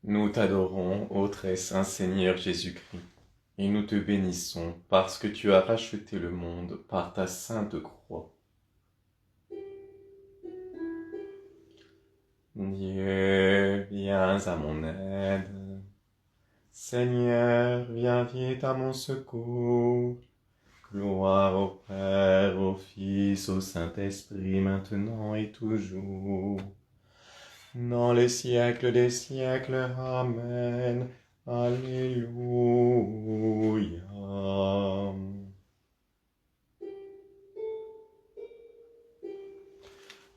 Nous t'adorons, ô très saint Seigneur Jésus-Christ, et nous te bénissons parce que tu as racheté le monde par ta sainte croix. Dieu, viens à mon aide. Seigneur, viens vite à mon secours. Gloire au Père, au Fils, au Saint-Esprit, maintenant et toujours. Dans les siècles des siècles, Amen. Alléluia.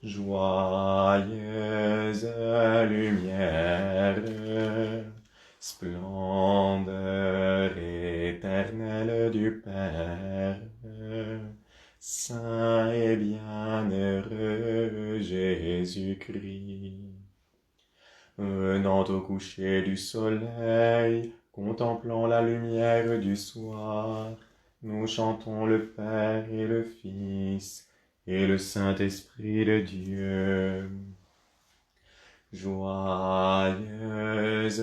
Joyeuse lumière, splendeur éternelle du Père, Saint et bienheureux Jésus-Christ. Venant au coucher du soleil, contemplant la lumière du soir, nous chantons le Père et le Fils, et le Saint-Esprit de Dieu. Joyeuse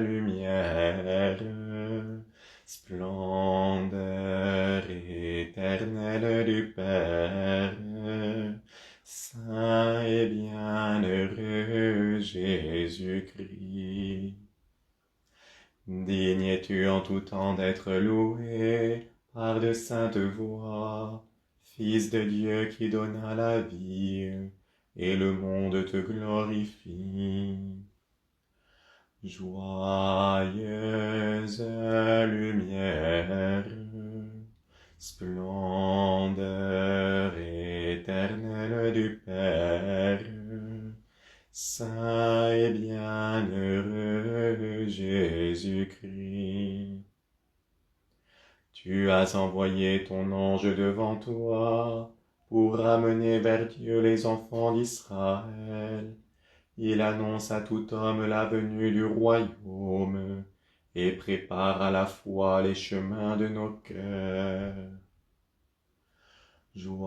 lumière, splendeur éternelle du Père, Saint et bienheureux Jésus-Christ. Digne es-tu en tout temps d'être loué par de saintes voix, Fils de Dieu qui donna la vie, et le monde te glorifie. Joyeuse lumière, splendeur éternelle du Père, Saint et bienheureux Jésus-Christ. Tu as envoyé ton ange devant toi pour ramener vers Dieu les enfants d'Israël. Il annonce à tout homme la venue du royaume et prépare à la fois les chemins de nos cœurs. Joyeuse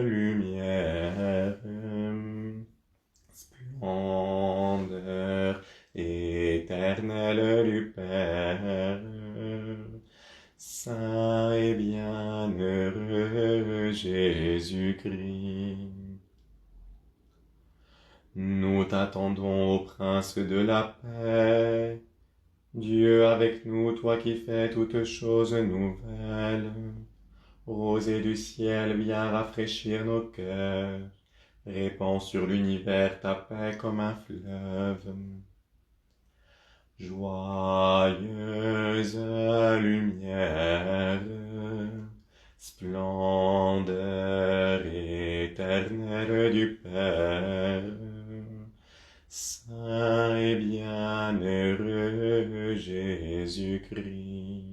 lumière, splendeur éternelle du Père, Saint et bienheureux Jésus-Christ. Nous t'attendons, ô Prince de la paix, Dieu avec nous, toi qui fais toutes choses nouvelles. Rosée du ciel, viens rafraîchir nos cœurs, répands sur l'univers ta paix comme un fleuve. Joyeuse lumière, splendeur éternelle du Père, Saint et bienheureux Jésus-Christ.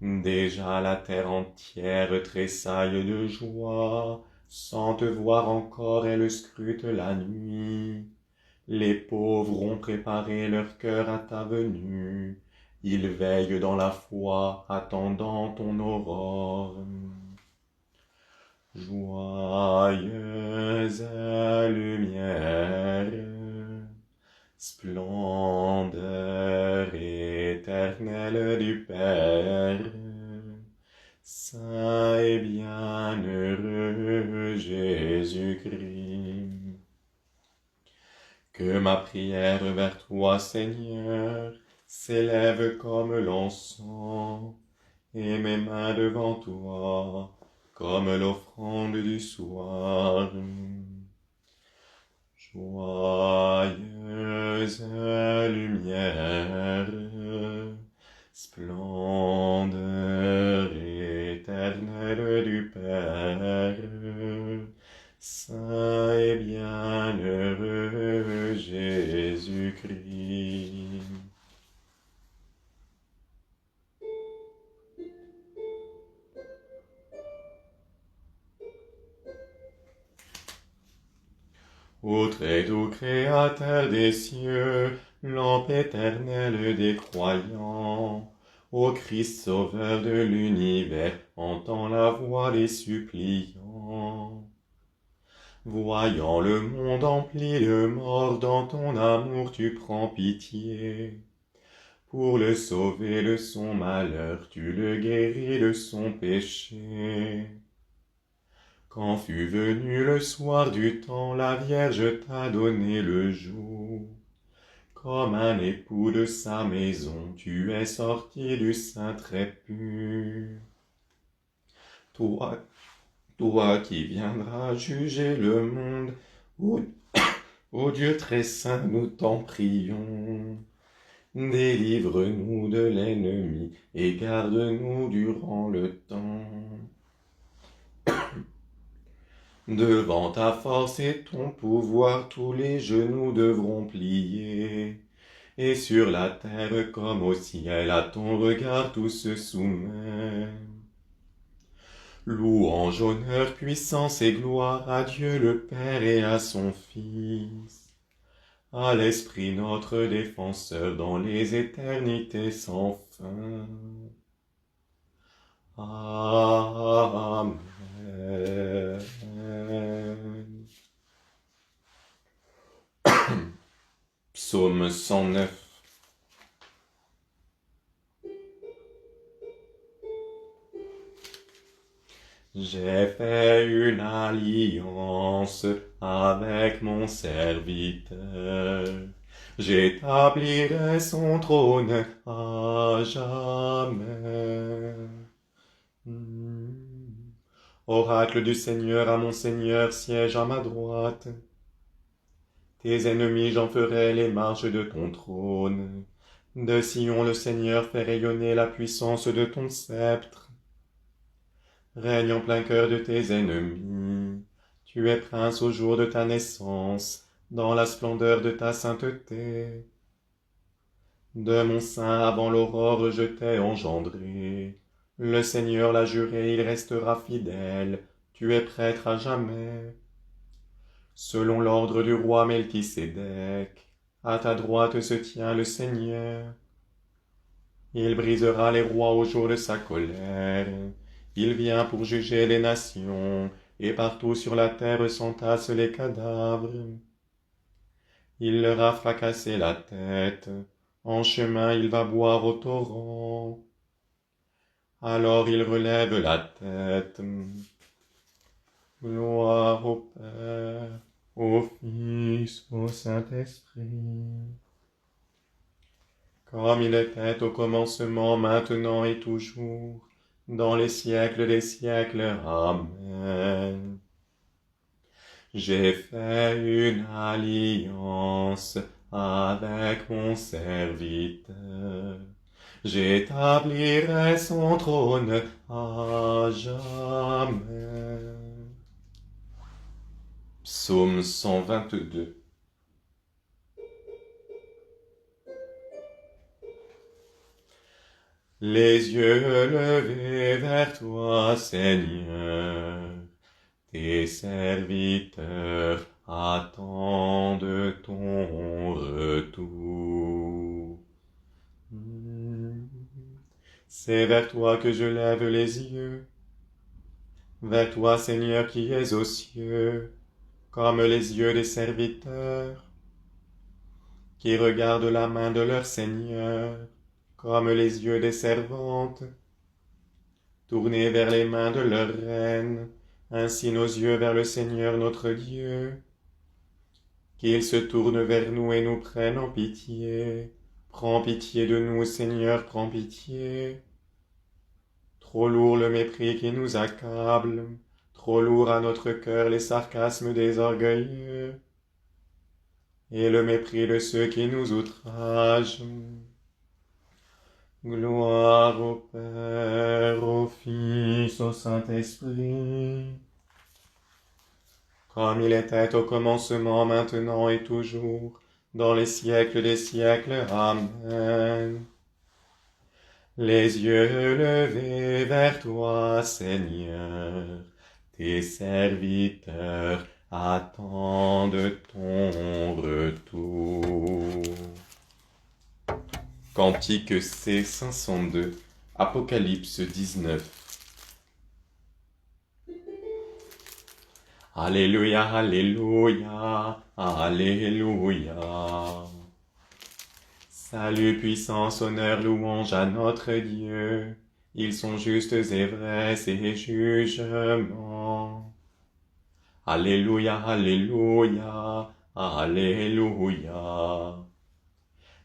Déjà la terre entière tressaille de joie, sans te voir encore elle scrute la nuit. Les pauvres ont préparé leur cœur à ta venue, ils veillent dans la foi, attendant ton aurore. Joyeuse lumière, splendeur éternelle du Père, Saint et bienheureux Jésus-Christ. Que ma prière vers toi, Seigneur, s'élève comme l'encens, et mes mains devant toi, comme l'offrande du soir. Joyeuse lumière, splendeur éternelle du Père, Saint et bienheureux Jésus-Christ. Ô très doux Créateur des cieux, lampe éternelle des croyants, ô Christ sauveur de l'univers, entends la voix des suppliants. Voyant le monde empli de mort, dans ton amour tu prends pitié. Pour le sauver de son malheur, tu le guéris de son péché. Quand fut venu le soir du temps, la Vierge t'a donné le jour. Comme un époux de sa maison, tu es sorti du sein très pur. Toi qui viendras juger le monde, ô Dieu très saint, nous t'en prions. Délivre-nous de l'ennemi et garde-nous durant le temps. Devant ta force et ton pouvoir, tous les genoux devront plier. Et sur la terre comme au ciel, à ton regard tout se soumet. Louange, honneur, puissance et gloire à Dieu le Père et à son Fils, à l'Esprit notre défenseur dans les éternités sans fin. Amen. Psaume 109. J'ai fait une alliance avec mon serviteur. J'établirai son trône à jamais. Oracle du Seigneur, à mon Seigneur, siège à ma droite. Tes ennemis, j'en ferai les marches de ton trône. De Sion, le Seigneur fait rayonner la puissance de ton sceptre. Règne en plein cœur de tes ennemis. Tu es prince au jour de ta naissance, dans la splendeur de ta sainteté. De mon sein avant l'aurore je t'ai engendré. Le Seigneur l'a juré, il restera fidèle. Tu es prêtre à jamais. Selon l'ordre du roi Melchisédek, à ta droite se tient le Seigneur. Il brisera les rois au jour de sa colère. Il vient pour juger les nations, et partout sur la terre s'entassent les cadavres. Il leur a fracassé la tête, en chemin il va boire au torrent. Alors il relève la tête. Gloire au Père, au Fils, au Saint-Esprit. Comme il était au commencement, maintenant et toujours, dans les siècles des siècles. Amen. J'ai fait une alliance avec mon serviteur. J'établirai son trône à jamais. Psaume 122. Les yeux levés vers toi, Seigneur, tes serviteurs attendent ton retour. C'est vers toi que je lève les yeux, vers toi, Seigneur, qui es aux cieux, comme les yeux des serviteurs, qui regardent la main de leur Seigneur, comme les yeux des servantes, tournés vers les mains de leur reine, ainsi nos yeux vers le Seigneur notre Dieu. Qu'il se tourne vers nous et nous prenne en pitié. Prends pitié de nous, Seigneur, prends pitié. Trop lourd le mépris qui nous accable, trop lourd à notre cœur les sarcasmes des orgueilleux, et le mépris de ceux qui nous outragent. Gloire au Père, au Fils, au Saint-Esprit, comme il était au commencement, maintenant et toujours, dans les siècles des siècles. Amen. Les yeux levés vers toi, Seigneur, tes serviteurs attendent ton retour. Cantique C 502, Apocalypse 19. Alléluia, Alléluia, Alléluia. Salut, puissance, honneur, louange à notre Dieu. Ils sont justes et vrais, ses jugements. Alléluia, Alléluia, Alléluia.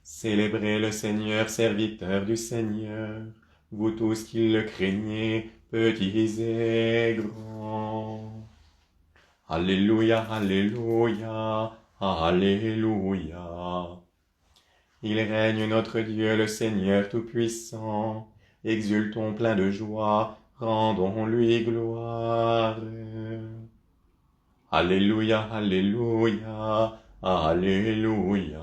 Célébrez le Seigneur, serviteur du Seigneur, vous tous qui le craignez, petits et grands. Alléluia, Alléluia, Alléluia. Il règne notre Dieu, le Seigneur Tout-Puissant. Exultons plein de joie, rendons-lui gloire. Alléluia, Alléluia, Alléluia.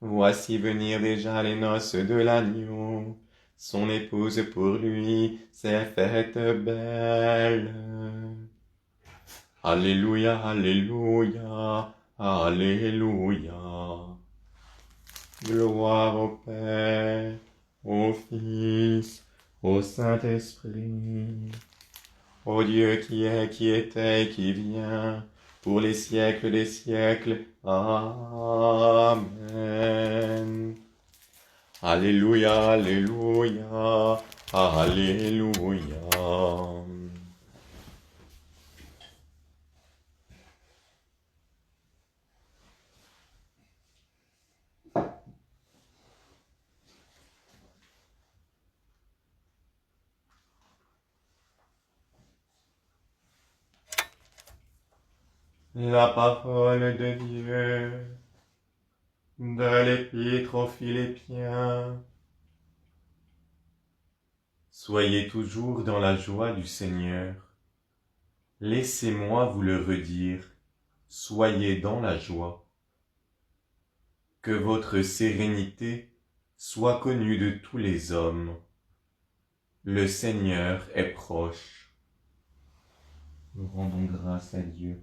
Voici venir déjà les noces de l'agneau. Son épouse pour lui s'est faite belle. Alléluia, Alléluia, Alléluia. Gloire au Père, au Fils, au Saint-Esprit, au Dieu qui est, qui était et qui vient, pour les siècles des siècles. Amen. Alléluia, Alléluia, Alléluia. La parole de Dieu de l'Épître aux Philippiens. Soyez toujours dans la joie du Seigneur. Laissez-moi vous le redire, soyez dans la joie. Que votre sérénité soit connue de tous les hommes. Le Seigneur est proche. Nous rendons grâce à Dieu.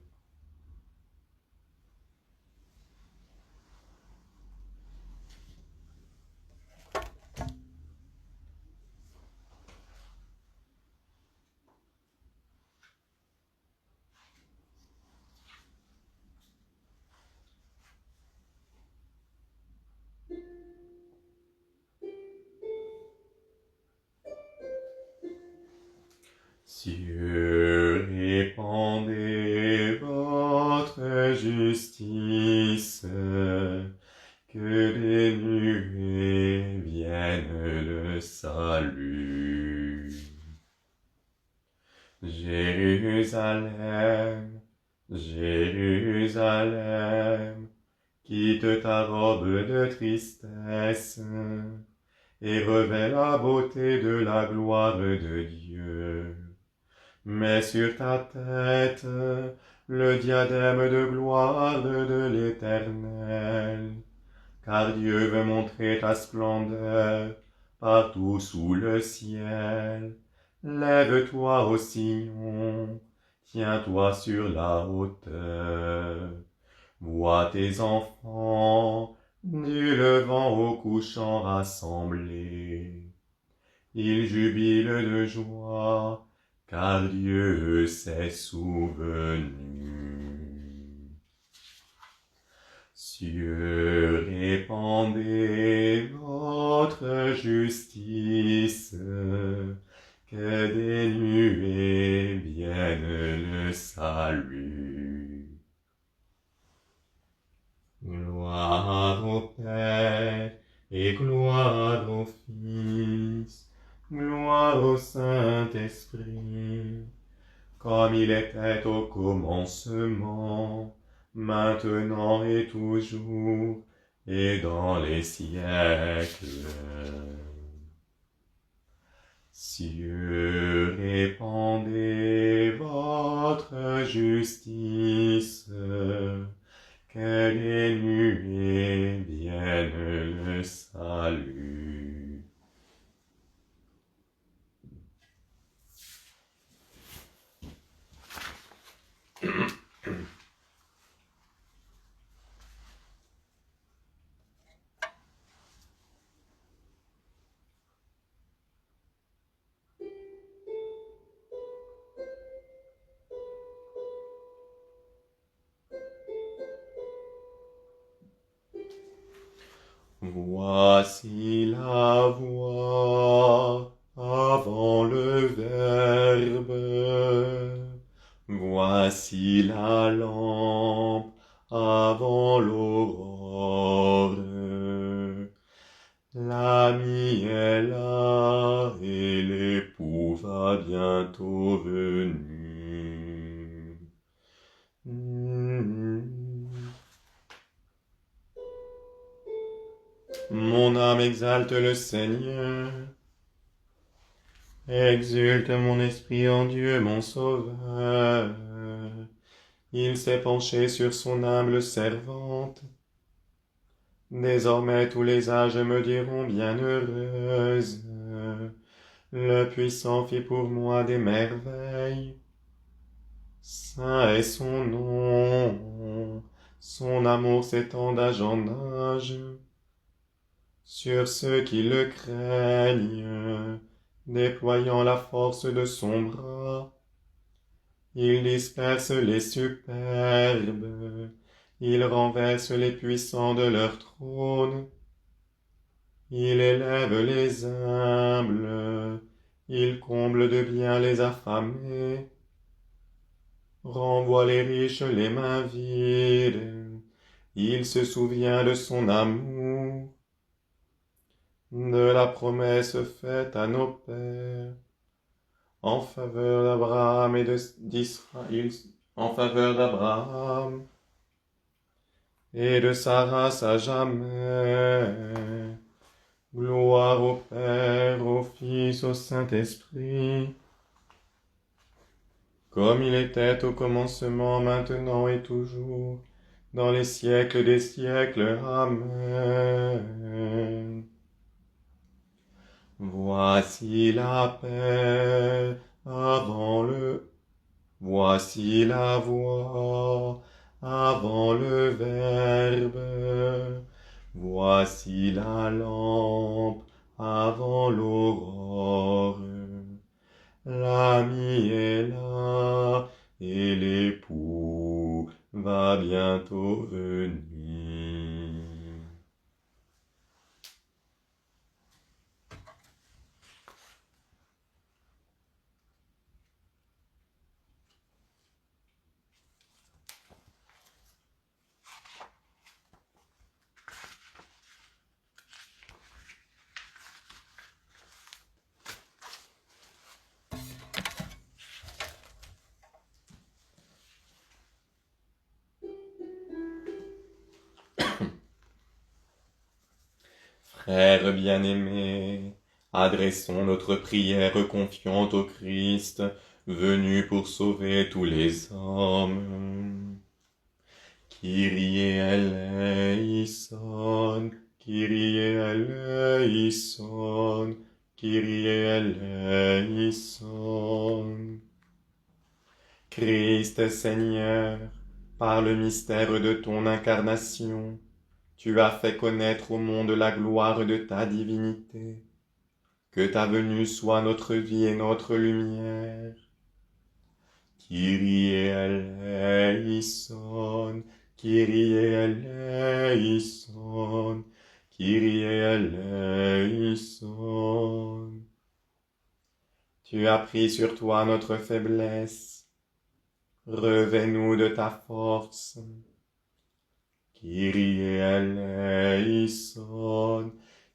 Cieux, répandez votre justice, que des nuées vienne le salut. Jérusalem, Jérusalem, quitte ta robe de tristesse et revêt la beauté de la gloire de Dieu. Mets sur ta tête le diadème de gloire de l'Éternel, car Dieu veut montrer ta splendeur partout sous le ciel. Lève-toi ô Sion, tiens-toi sur la hauteur. Vois tes enfants, du levant au couchant rassemblés. Ils jubilent de joie, car Dieu s'est souvenu. Cieux, répandez votre justice, que des nuées viennent le salut. Gloire au Père et gloire au Fils, gloire au Saint-Esprit, comme il était au commencement, maintenant et toujours, et dans les siècles. Cieux, répandez votre justice, que les nuées viennent le salut. Voici la voix avant le Verbe. Voici la lampe avant l'aurore. L'ami est là et l'époux va bientôt venir. Mon âme exalte le Seigneur. Exulte mon esprit en Dieu mon sauveur. Il s'est penché sur son humble servante. Désormais tous les âges me diront bienheureuse. Le puissant fit pour moi des merveilles. Saint est son nom. Son amour s'étend d'âge en âge. Sur ceux qui le craignent, déployant la force de son bras, il disperse les superbes, il renverse les puissants de leur trône, il élève les humbles, il comble de bien les affamés, renvoie les riches les mains vides, il se souvient de son amour, de la promesse faite à nos pères, en faveur d'Abraham et d'Israël, en faveur d'Abraham et de sa race à jamais. Gloire au Père, au Fils, au Saint-Esprit, comme il était au commencement, maintenant et toujours, dans les siècles des siècles. Amen. Voici la paix avant le... Voici la voix avant le Verbe. Voici la lampe avant l'aurore. L'ami est là et l'époux va bientôt venir. Frères bien-aimés, adressons notre prière confiante au Christ, venu pour sauver tous les hommes. Kyrie eleison, Kyrie eleison, Kyrie eleison. Christ Seigneur, par le mystère de ton incarnation, tu as fait connaître au monde la gloire de ta divinité. Que ta venue soit notre vie et notre lumière. Kyrie eleison, Kyrie eleison, Kyrie eleison. Tu as pris sur toi notre faiblesse. Revêt-nous de ta force. Kyrie eleison,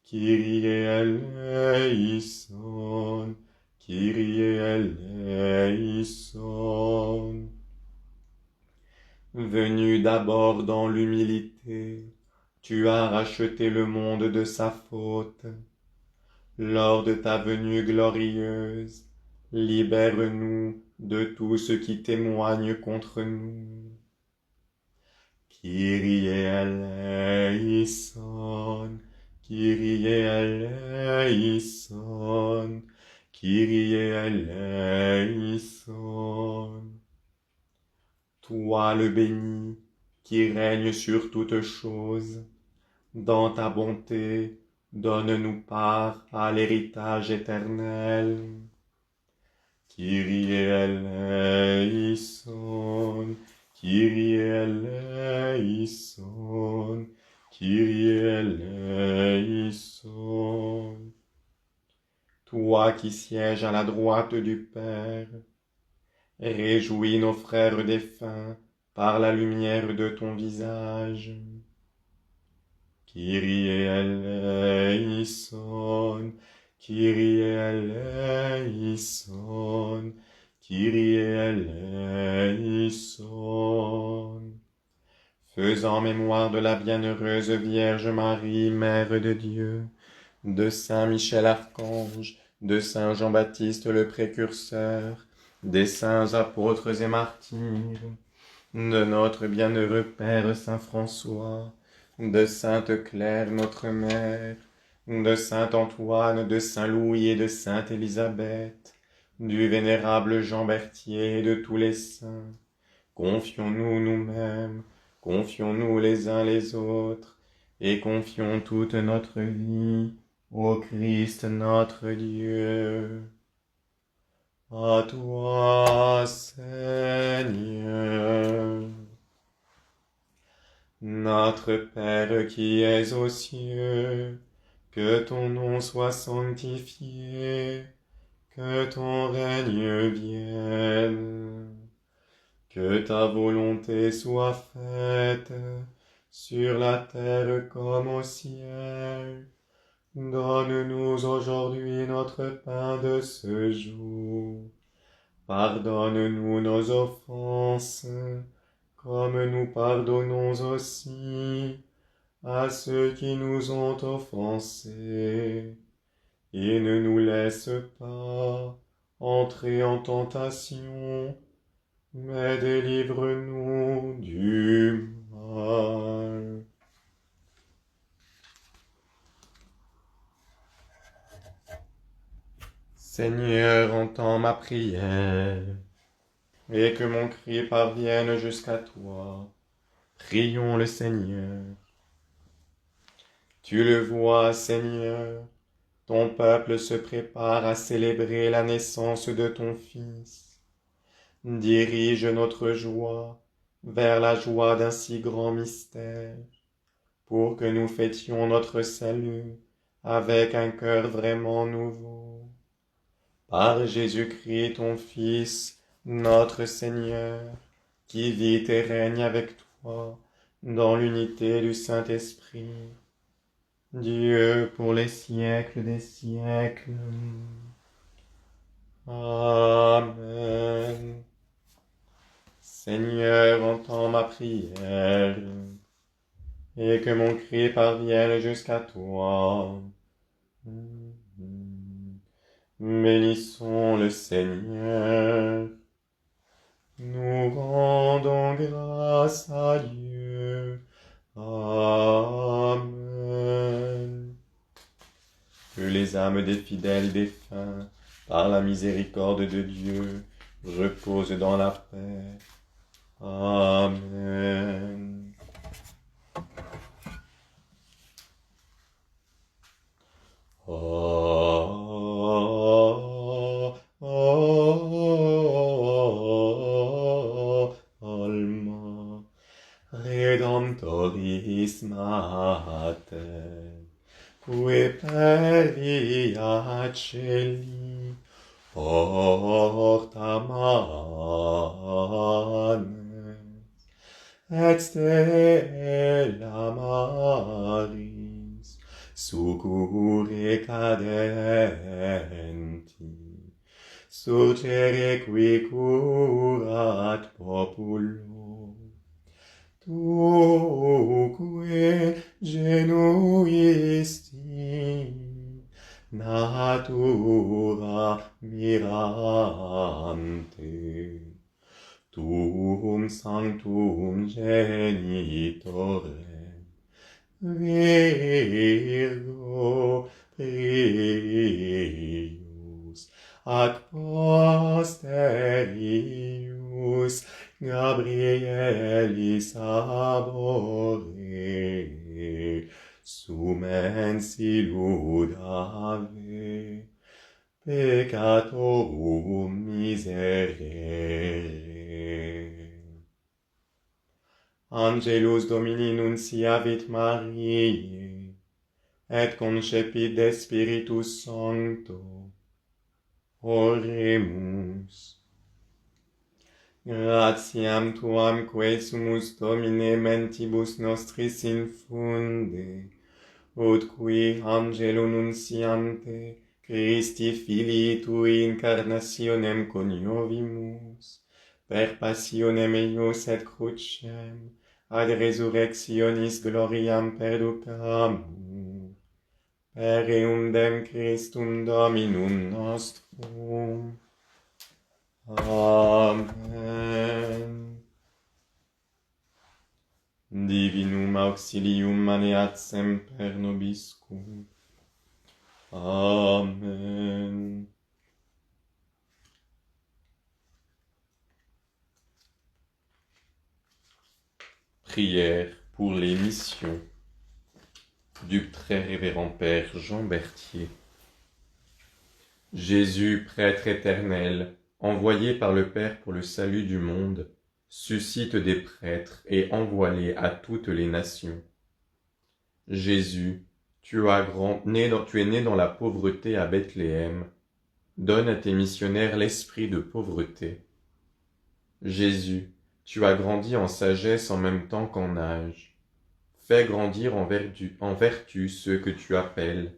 Kyrie eleison, Kyrie eleison. Venu d'abord dans l'humilité, tu as racheté le monde de sa faute. Lors de ta venue glorieuse, libère-nous de tout ce qui témoigne contre nous. Kyrie eleison, Kyrie eleison, Kyrie eleison. Toi le béni, qui règnes sur toutes choses, dans ta bonté, donne-nous part à l'héritage éternel. Kyrie eleison, Kyrie eleison, Kyrie eleison. Toi qui sièges à la droite du Père, réjouis nos frères défunts par la lumière de ton visage. Kyrie eleison, Kyrie eleison, Kyrie eleison. Faisant mémoire de la bienheureuse Vierge Marie, Mère de Dieu, de Saint Michel Archange, de Saint Jean-Baptiste le Précurseur, des saints apôtres et martyrs, de notre bienheureux Père Saint François, de Sainte Claire notre Mère, de Saint Antoine, de Saint Louis et de Sainte Élisabeth, du vénérable Jean Berthier et de tous les saints, confions-nous nous-mêmes, confions-nous les uns les autres, et confions toute notre vie au Christ notre Dieu. À toi, Seigneur. Notre Père qui es aux cieux, que ton nom soit sanctifié, que ton règne vienne, que ta volonté soit faite, sur la terre comme au ciel. Donne-nous aujourd'hui notre pain de ce jour. Pardonne-nous nos offenses, comme nous pardonnons aussi à ceux qui nous ont offensés. Et ne nous laisse pas entrer en tentation, mais délivre-nous du mal. Seigneur, entends ma prière, et que mon cri parvienne jusqu'à toi. Prions le Seigneur. Tu le vois, Seigneur, ton peuple se prépare à célébrer la naissance de ton Fils. Dirige notre joie vers la joie d'un si grand mystère, pour que nous fêtions notre salut avec un cœur vraiment nouveau. Par Jésus-Christ, ton Fils, notre Seigneur, qui vit et règne avec toi dans l'unité du Saint-Esprit, Dieu pour les siècles des siècles. Amen. Seigneur, entends ma prière, et que mon cri parvienne jusqu'à toi. Bénissons le Seigneur. Nous rendons grâce à Dieu. Amen. Que les âmes des fidèles défunts, par la miséricorde de Dieu, reposent dans la paix. Amen. Alma Redemptoris Mater, qui peria celi porta manes, et stella maris succurre cadenti, surgere qui curat populo. Tu qui genuisti natura mirante, tuum sanctum genitorem Virgo prius ad posterius Gabrielis abore sumensi ludave peccatorum miserere. Angelus Domini nunciavit Mariae, et concepit de Spiritus Sancto. Oremus. Gratiam tuam quae sumus Domine mentibus nostris infunde, ut qui angelo nunciante Christi Filii Tui incarnationem coniovimus, per passionem eius et crucem, ad resurrectionis gloriam perducamur, per eundem Christum Dominum nostrum. Amen. Divinum auxilium maneat semper nobiscum. Amen. Prière pour les missions du très révérend Père Jean Berthier. Jésus, prêtre éternel, envoyé par le Père pour le salut du monde, suscite des prêtres et envoie-les à toutes les nations. Jésus, tu es né dans la pauvreté à Bethléem. Donne à tes missionnaires l'esprit de pauvreté. Jésus, tu as grandi en sagesse en même temps qu'en âge. Fais grandir en vertu ceux que tu appelles.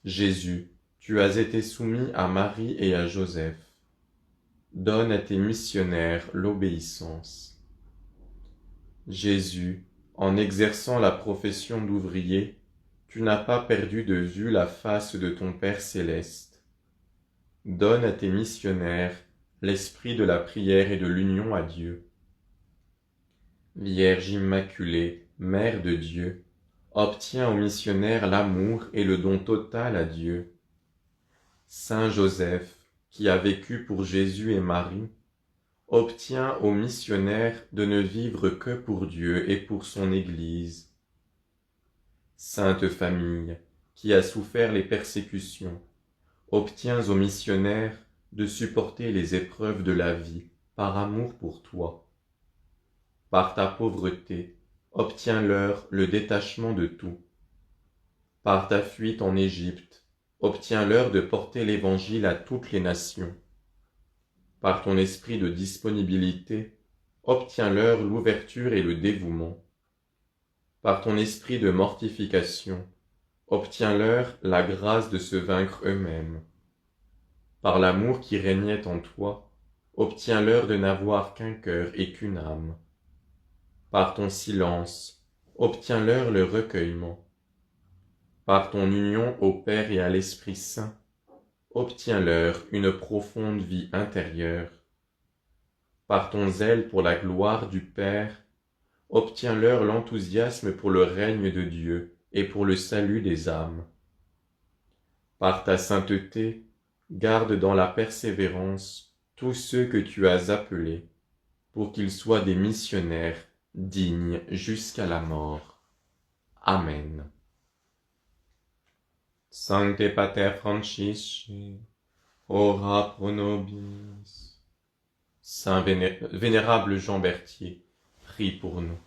Jésus, tu as été soumis à Marie et à Joseph. Donne à tes missionnaires l'obéissance. Jésus, en exerçant la profession d'ouvrier, tu n'as pas perdu de vue la face de ton Père céleste. Donne à tes missionnaires l'esprit de la prière et de l'union à Dieu. Vierge Immaculée, Mère de Dieu, obtiens aux missionnaires l'amour et le don total à Dieu. Saint Joseph, qui a vécu pour Jésus et Marie, obtient aux missionnaires de ne vivre que pour Dieu et pour son Église. Sainte Famille, qui a souffert les persécutions, obtiens aux missionnaires de supporter les épreuves de la vie par amour pour toi. Par ta pauvreté, obtiens-leur le détachement de tout. Par ta fuite en Égypte, obtiens-leur de porter l'Évangile à toutes les nations. Par ton esprit de disponibilité, obtiens-leur l'ouverture et le dévouement. Par ton esprit de mortification, obtiens-leur la grâce de se vaincre eux-mêmes. Par l'amour qui régnait en toi, obtiens-leur de n'avoir qu'un cœur et qu'une âme. Par ton silence, obtiens-leur le recueillement. Par ton union au Père et à l'Esprit Saint, obtiens-leur une profonde vie intérieure. Par ton zèle pour la gloire du Père, obtiens-leur l'enthousiasme pour le règne de Dieu et pour le salut des âmes. Par ta sainteté, garde dans la persévérance tous ceux que tu as appelés, pour qu'ils soient des missionnaires dignes jusqu'à la mort. Amen. Sancte Pater Francisci, ora pro nobis. Saint Vénérable Jean Berthier, prie pour nous.